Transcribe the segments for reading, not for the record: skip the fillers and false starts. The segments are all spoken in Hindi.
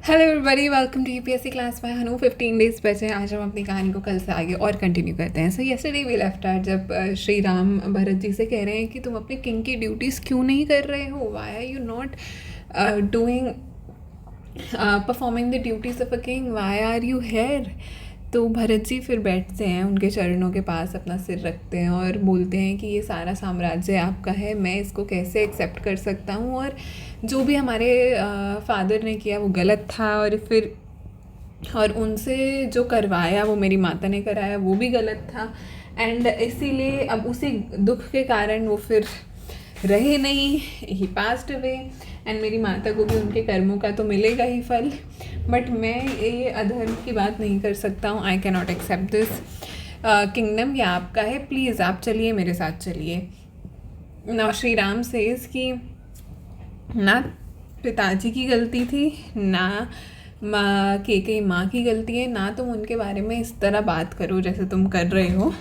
Hello everybody, welcome to UPSC class by Hanu. 15 days बचे हैं। आज हम अपनी कहानी को कल से आगे और कंटिन्यू करते हैं। So yesterday we left out जब श्री राम भरत जी से कह रहे हैं कि तुम अपने किंग की ड्यूटीज़ क्यों नहीं कर रहे हो, why are you not doing performing the duties of a king, why are you here. तो भरत जी फिर बैठते हैं, उनके चरणों के पास अपना सिर रखते हैं और बोलते हैं कि ये सारा साम्राज्य आपका है, मैं इसको कैसे एक्सेप्ट कर सकता हूँ, और जो भी हमारे फादर ने किया वो गलत था, और उनसे जो करवाया वो मेरी माता ने कराया वो भी गलत था। एंड इसीलिए अब उसी दुख के कारण वो फिर रहे नहीं, ही पास्ट अवे, एंड मेरी माता को भी उनके कर्मों का तो मिलेगा ही फल, बट मैं ये अधर्म की बात नहीं कर सकता हूँ। I can not accept this kingdom, ये आपका है, प्लीज़ आप चलिए, मेरे साथ चलिए। ना श्री राम सेज कि ना पिताजी की गलती थी, ना माँ कई माँ की गलती है, ना तुम उनके बारे में इस तरह बात करो जैसे तुम कर रहे हो,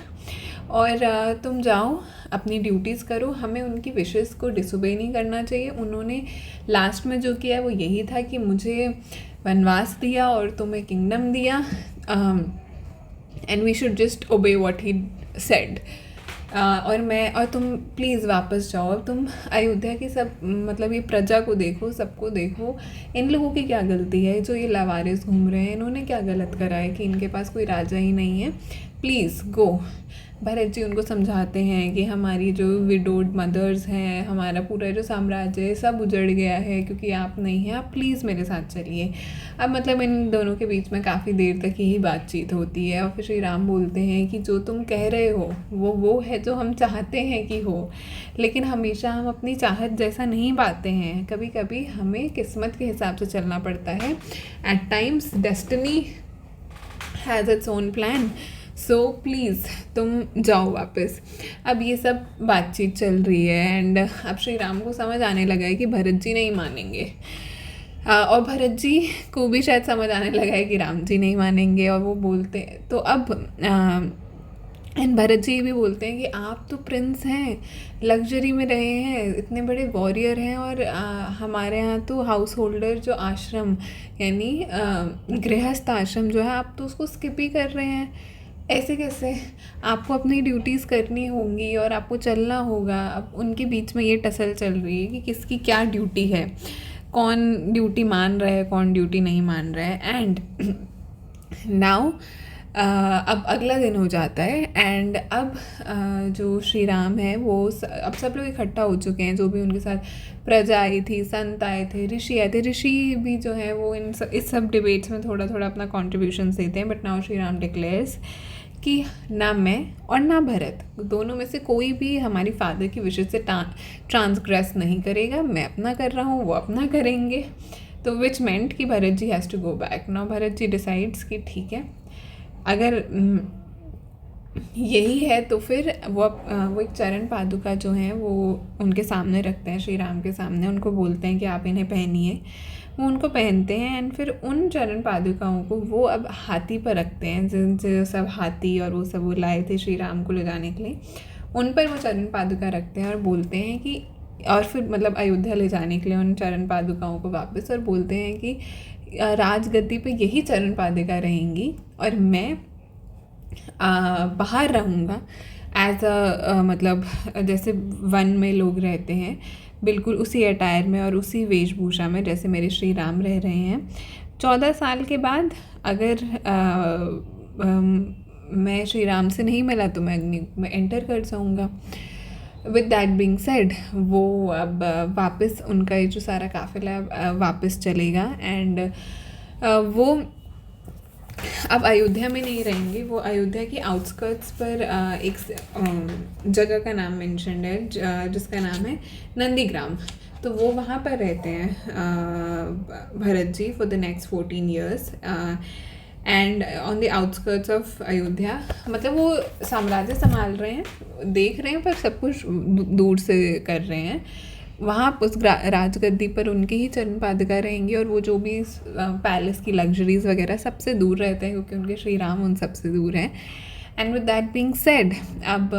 और तुम जाओ अपनी ड्यूटीज़ करो, हमें उनकी विशेस को डिसोबे नहीं करना चाहिए। उन्होंने लास्ट में जो किया वो यही था कि मुझे वनवास दिया और तुम्हें किंगडम दिया, and we should just obey what he said. और तुम प्लीज़ वापस जाओ। अब तुम अयोध्या की सब मतलब ये प्रजा को देखो, सबको देखो, इन लोगों की क्या गलती है जो ये लावारिस घूम रहे हैं, इन्होंने क्या गलत करा है कि इनके पास कोई राजा ही नहीं है, प्लीज़ गो। भरत जी उनको समझाते हैं कि हमारी जो विडोड मदर्स हैं, हमारा पूरा जो साम्राज्य है सब उजड़ गया है क्योंकि आप नहीं हैं, आप प्लीज़ मेरे साथ चलिए। अब मतलब इन दोनों के बीच में काफ़ी देर तक यही बातचीत होती है, और फिर श्री राम बोलते हैं कि जो तुम कह रहे हो वो है जो हम चाहते हैं कि हो, लेकिन हमेशा हम अपनी चाहत जैसा नहीं पाते हैं, कभी कभी हमें किस्मत के हिसाब से चलना पड़ता है। At times destiny has its own plan, so please तुम जाओ वापस। अब ये सब बातचीत चल रही है, एंड अब श्री राम को समझ आने लगा है कि भरत जी नहीं मानेंगे, और भरत जी को भी शायद समझ आने लगा है कि राम जी नहीं मानेंगे, और वो बोलते हैं तो अब एंड भरत जी भी बोलते हैं कि आप तो प्रिंस हैं, लग्जरी में रहे हैं, इतने बड़े वॉरियर हैं, और हमारे यहाँ तो हाउस होल्डर जो आश्रम यानी गृहस्थ आश्रम जो है, आप तो उसको स्किप ही कर रहे हैं, ऐसे कैसे। आपको अपनी ड्यूटीज़ करनी होंगी और आपको चलना होगा। अब उनके बीच में ये टसल चल रही है कि किसकी क्या ड्यूटी है, कौन ड्यूटी मान रहा है, कौन ड्यूटी नहीं मान रहा है। एंड नाउ अब अगला दिन हो जाता है, एंड अब जो श्री राम है वो अब सब लोग इकट्ठा हो चुके हैं, जो भी उनके साथ प्रजा आई थी, संत आए थे, ऋषि आए थे। ऋषि भी जो है वो इस सब डिबेट्स में थोड़ा थोड़ा अपना कॉन्ट्रीब्यूशन देते हैं, but now Shri Ram declares कि ना मैं और ना भरत, दोनों में से कोई भी हमारी फादर की विशेष से ट्रांसग्रेस नहीं करेगा। मैं अपना कर रहा हूँ, वो अपना करेंगे। तो विच मेंट कि Bharat ji has to go back. Now Bharat ji decides कि ठीक है, अगर यही है तो फिर वो एक चरण पादुका जो हैं वो उनके सामने रखते हैं, श्री राम के सामने, उनको बोलते हैं कि आप इन्हें पहनिए। वो उनको पहनते हैं, एंड फिर उन चरण पादुकाओं को वो अब हाथी पर रखते हैं, जिनसे सब हाथी और वो सब वो लाए थे श्री राम को ले जाने के लिए, उन पर वो चरण पादुका रखते हैं और बोलते हैं कि, और फिर मतलब अयोध्या ले जाने के लिए उन चरण पादुकाओं को वापस, और बोलते हैं कि राजगद्दी पे यही चरण पादुका रहेंगी और मैं बाहर रहूँगा एज मतलब जैसे वन में लोग रहते हैं, बिल्कुल उसी अटायर में और उसी वेशभूषा में जैसे मेरे श्री राम रह रहे हैं। 14 साल के बाद अगर मैं श्री राम से नहीं मिला तो मैं अग्नि में एंटर कर जाऊँगा। विद दैट बीइंग सेड वो अब वापस उनका ये जो सारा काफिला वापस चलेगा, एंड वो अब अयोध्या में नहीं रहेंगे। वो अयोध्या की आउटस्कर्ट्स पर एक जगह का नाम मेंशन्ड है जिसका नाम है नंदीग्राम, तो वो वहाँ पर रहते हैं Bharat ji for the next 14 years, and on the outskirts of Ayodhya. मतलब वो साम्राज्य संभाल रहे हैं, देख रहे हैं, पर सब कुछ दूर से कर रहे हैं। वहाँ उस राजगद्दी पर उनके ही चरण पादुका रहेंगी, और वो जो भी पैलेस की लग्जरीज वगैरह सबसे दूर रहते हैं क्योंकि उनके श्री राम उन सबसे दूर हैं। And with that being said अब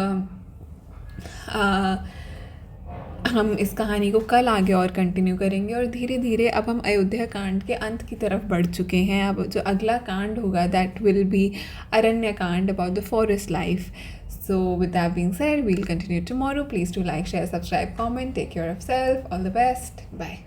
हम इस कहानी को कल आगे और कंटिन्यू करेंगे और धीरे धीरे अब हम अयोध्या कांड के अंत की तरफ बढ़ चुके हैं। अब जो अगला कांड होगा दैट विल बी अरण्य कांड about the forest life. So with that being said, we'll continue tomorrow. Please do like, share, subscribe, comment. Take care of self. All the best. Bye.